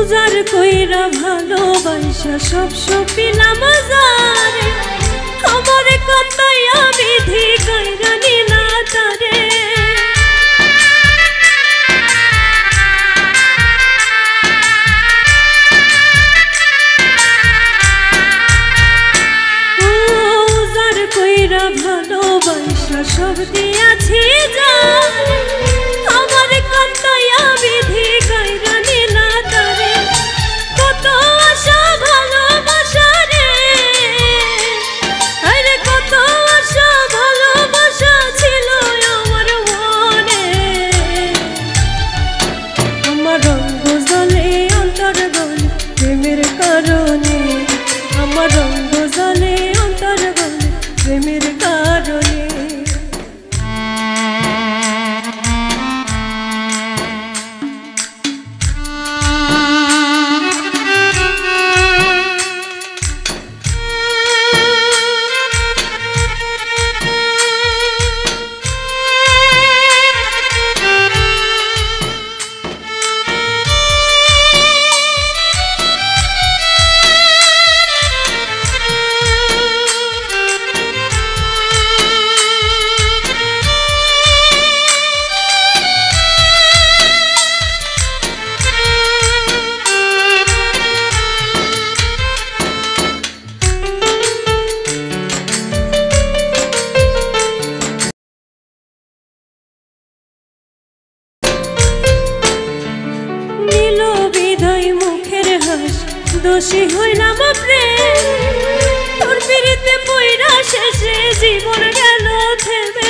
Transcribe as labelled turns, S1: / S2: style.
S1: উজার কইরা ভালোবাসা সব সপিলাম যারে আমার কথায়া বিধি কইরা নিলা তারে উজার কইরা ভালোবাসা সব দিয়াছি যারে আমার কথায়া বিধি কইরা নিলা তারে কত আশা ভালোবাসা রে আরে কত আশা ভালোবাসা ছিল আমার মনে আমার রঙ জ্বলে অন্তর গলে প্রেমের কারণে আমার রঙ জ্বলে অন্তর গলে প্রেমের কারণে দোষী হইলাম প্রেম তোর পিড়িতে পইরা শেষে জীবন গেল থেমে